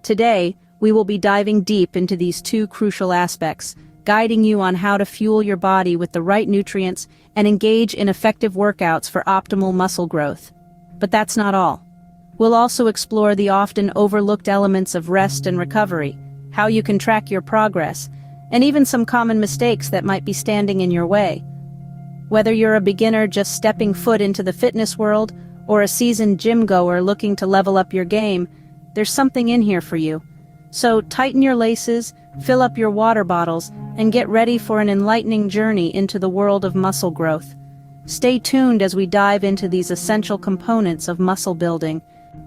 Today, we will be diving deep into these two crucial aspects, guiding you on how to fuel your body with the right nutrients and engage in effective workouts for optimal muscle growth. But that's not all. We'll also explore the often overlooked elements of rest and recovery, how you can track your progress, and even some common mistakes that might be standing in your way. Whether you're a beginner just stepping foot into the fitness world or a seasoned gym goer looking to level up your game, there's something in here for you. So tighten your laces, fill up your water bottles, and get ready for an enlightening journey into the world of muscle growth. Stay tuned as we dive into these essential components of muscle building.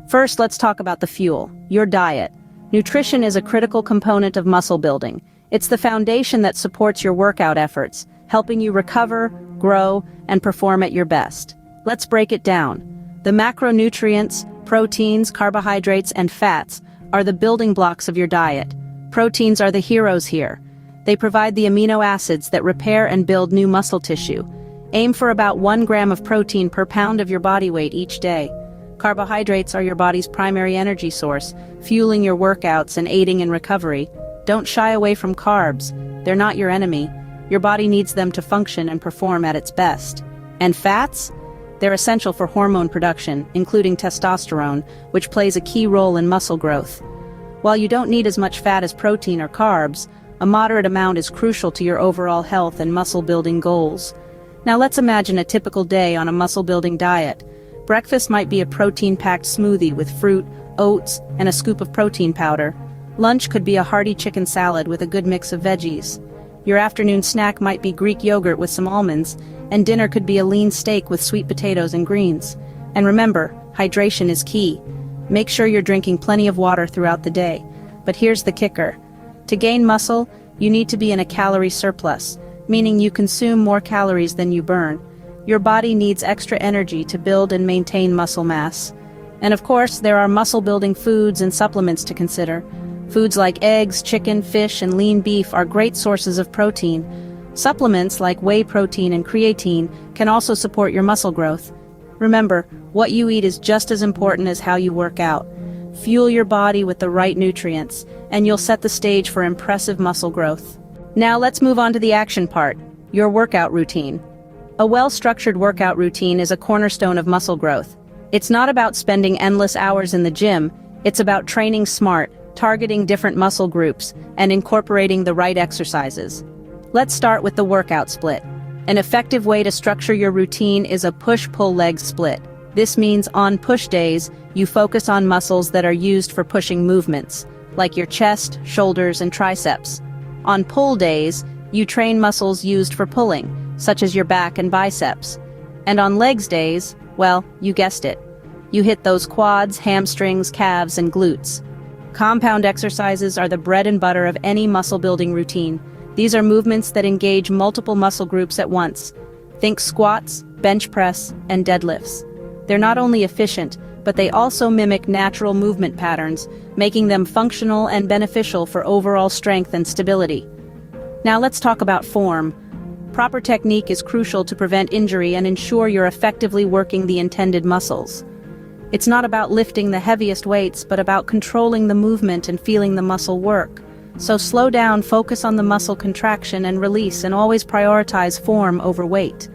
First, let's talk about the fuel, your diet. Nutrition is a critical component of muscle building. It's the foundation that supports your workout efforts, helping you recover, grow, and perform at your best. Let's break it down. The macronutrients, proteins, carbohydrates, and fats are the building blocks of your diet. Proteins are the heroes here. They provide the amino acids that repair and build new muscle tissue. Aim for about 1 gram of protein per pound of your body weight each day. Carbohydrates are your body's primary energy source, fueling your workouts and aiding in recovery. Don't shy away from carbs. They're not your enemy. Your body needs them to function and perform at its best. And fats? They're essential for hormone production, including testosterone, which plays a key role in muscle growth. While you don't need as much fat as protein or carbs, a moderate amount is crucial to your overall health and muscle-building goals. Now let's imagine a typical day on a muscle-building diet. Breakfast might be a protein-packed smoothie with fruit, oats, and a scoop of protein powder. Lunch could be a hearty chicken salad with a good mix of veggies. Your afternoon snack might be Greek yogurt with some almonds, and dinner could be a lean steak with sweet potatoes and greens. And remember, hydration is key. Make sure you're drinking plenty of water throughout the day. But here's the kicker. To gain muscle, you need to be in a calorie surplus, meaning you consume more calories than you burn. Your body needs extra energy to build and maintain muscle mass. And of course, there are muscle-building foods and supplements to consider. Foods like eggs, chicken, fish, and lean beef are great sources of protein. Supplements like whey protein and creatine can also support your muscle growth. Remember, what you eat is just as important as how you work out. Fuel your body with the right nutrients, and you'll set the stage for impressive muscle growth. Now let's move on to the action part, your workout routine. A well-structured workout routine is a cornerstone of muscle growth. It's not about spending endless hours in the gym, it's about training smart, targeting different muscle groups, and incorporating the right exercises. Let's start with the workout split. An effective way to structure your routine is a push-pull leg split. This means on push days, you focus on muscles that are used for pushing movements, like your chest, shoulders, and triceps. On pull days, you train muscles used for pulling, such as your back and biceps. And on legs days, well, you guessed it. You hit those quads, hamstrings, calves, and glutes. Compound exercises are the bread and butter of any muscle-building routine. These are movements that engage multiple muscle groups at once. Think squats, bench press, and deadlifts. They're not only efficient, but they also mimic natural movement patterns, making them functional and beneficial for overall strength and stability. Now let's talk about form. Proper technique is crucial to prevent injury and ensure you're effectively working the intended muscles. It's not about lifting the heaviest weights, but about controlling the movement and feeling the muscle work. So slow down, focus on the muscle contraction and release, and always prioritize form over weight.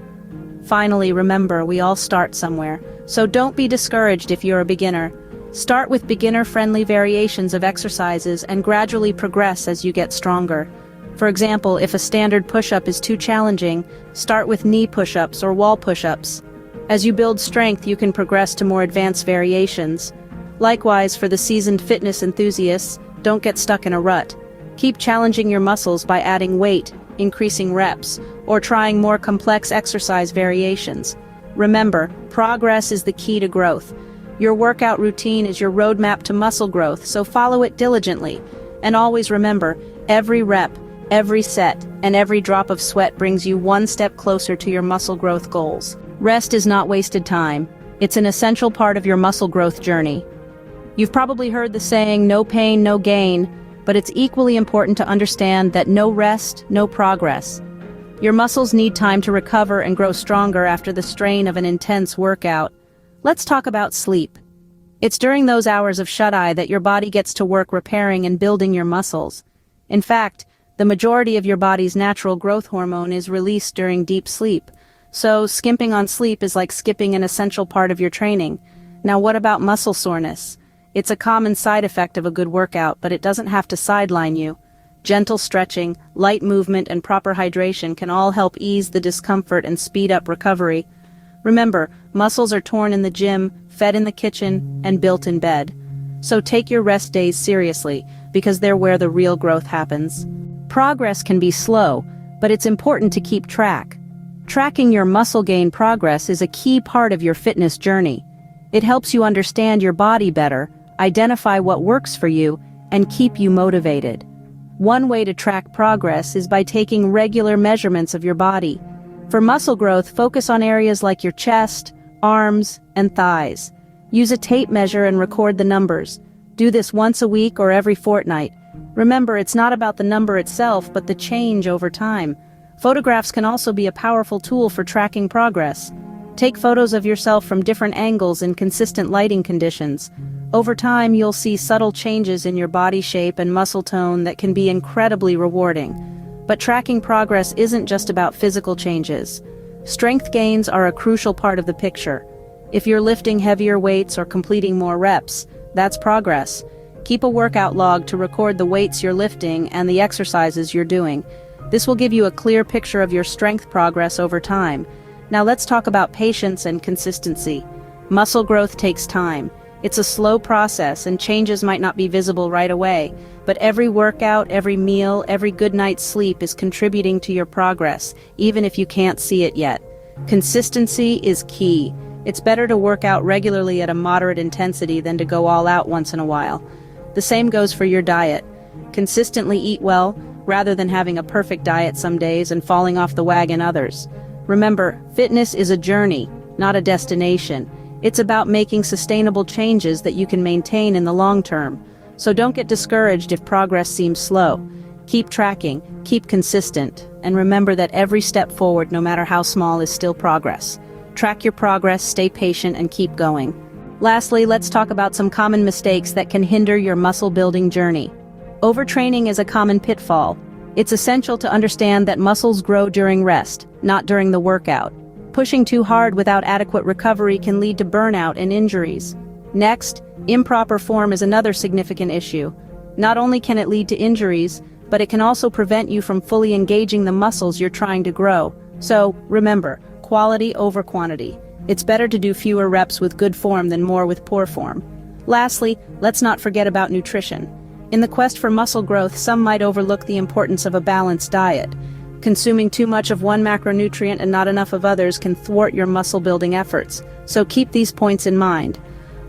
Finally, remember, we all start somewhere, so don't be discouraged if you're a beginner. Start with beginner-friendly variations of exercises and gradually progress as you get stronger. For example, if a standard push-up is too challenging, start with knee push-ups or wall push-ups. As you build strength, you can progress to more advanced variations. Likewise, for the seasoned fitness enthusiasts, don't get stuck in a rut. Keep challenging your muscles by adding weight, increasing reps, or trying more complex exercise variations. Remember, progress is the key to growth. Your workout routine is your roadmap to muscle growth, so follow it diligently. And always remember, every rep, every set, and every drop of sweat brings you one step closer to your muscle growth goals. Rest is not wasted time. It's an essential part of your muscle growth journey. You've probably heard the saying, no pain, no gain, but it's equally important to understand that no rest, no progress. Your muscles need time to recover and grow stronger after the strain of an intense workout. Let's talk about sleep. It's during those hours of shut-eye that your body gets to work repairing and building your muscles. In fact, the majority of your body's natural growth hormone is released during deep sleep, so skimping on sleep is like skipping an essential part of your training. Now what about muscle soreness? It's a common side effect of a good workout, but it doesn't have to sideline you. Gentle stretching, light movement, and proper hydration can all help ease the discomfort and speed up recovery. Remember, muscles are torn in the gym, fed in the kitchen, and built in bed. So take your rest days seriously, because they're where the real growth happens. Progress can be slow, but it's important to keep track. Tracking your muscle gain progress is a key part of your fitness journey. It helps you understand your body better, identify what works for you, and keep you motivated. One way to track progress is by taking regular measurements of your body. For muscle growth, focus on areas like your chest, arms, and thighs. Use a tape measure and record the numbers. Do this once a week or every fortnight. Remember, it's not about the number itself, but the change over time. Photographs can also be a powerful tool for tracking progress. Take photos of yourself from different angles in consistent lighting conditions. Over time, you'll see subtle changes in your body shape and muscle tone that can be incredibly rewarding. But tracking progress isn't just about physical changes. Strength gains are a crucial part of the picture. If you're lifting heavier weights or completing more reps, that's progress. Keep a workout log to record the weights you're lifting and the exercises you're doing. This will give you a clear picture of your strength progress over time. Now let's talk about patience and consistency. Muscle growth takes time. It's a slow process and changes might not be visible right away, but every workout, every meal, every good night's sleep is contributing to your progress, even if you can't see it yet. Consistency is key. It's better to work out regularly at a moderate intensity than to go all out once in a while. The same goes for your diet. Consistently eat well, rather than having a perfect diet some days and falling off the wagon others. Remember, fitness is a journey, not a destination. It's about making sustainable changes that you can maintain in the long term. So don't get discouraged if progress seems slow. Keep tracking, keep consistent, and remember that every step forward, no matter how small, is still progress. Track your progress, stay patient, and keep going. Lastly, let's talk about some common mistakes that can hinder your muscle-building journey. Overtraining is a common pitfall. It's essential to understand that muscles grow during rest, not during the workout. Pushing too hard without adequate recovery can lead to burnout and injuries. Next, improper form is another significant issue. Not only can it lead to injuries, but it can also prevent you from fully engaging the muscles you're trying to grow. So, remember, quality over quantity. It's better to do fewer reps with good form than more with poor form. Lastly, let's not forget about nutrition. In the quest for muscle growth, some might overlook the importance of a balanced diet. Consuming too much of one macronutrient and not enough of others can thwart your muscle-building efforts, so keep these points in mind.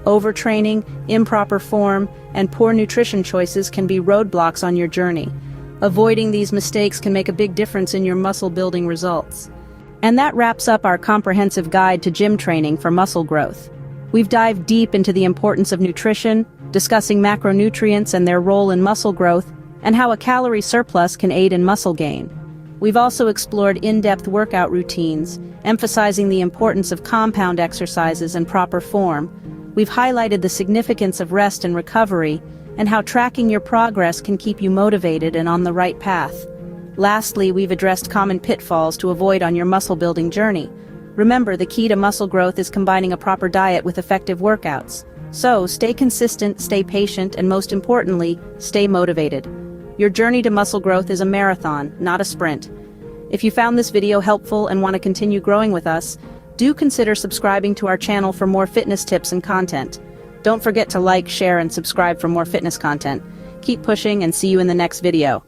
Overtraining, improper form, and poor nutrition choices can be roadblocks on your journey. Avoiding these mistakes can make a big difference in your muscle-building results. And that wraps up our comprehensive guide to gym training for muscle growth. We've dived deep into the importance of nutrition, discussing macronutrients and their role in muscle growth, and how a calorie surplus can aid in muscle gain. We've also explored in-depth workout routines, emphasizing the importance of compound exercises and proper form. We've highlighted the significance of rest and recovery, and how tracking your progress can keep you motivated and on the right path. Lastly, we've addressed common pitfalls to avoid on your muscle-building journey. Remember, the key to muscle growth is combining a proper diet with effective workouts. So, stay consistent, stay patient, and most importantly, stay motivated. Your journey to muscle growth is a marathon, not a sprint. If you found this video helpful and want to continue growing with us, do consider subscribing to our channel for more fitness tips and content. Don't forget to like, share, and subscribe for more fitness content. Keep pushing and see you in the next video.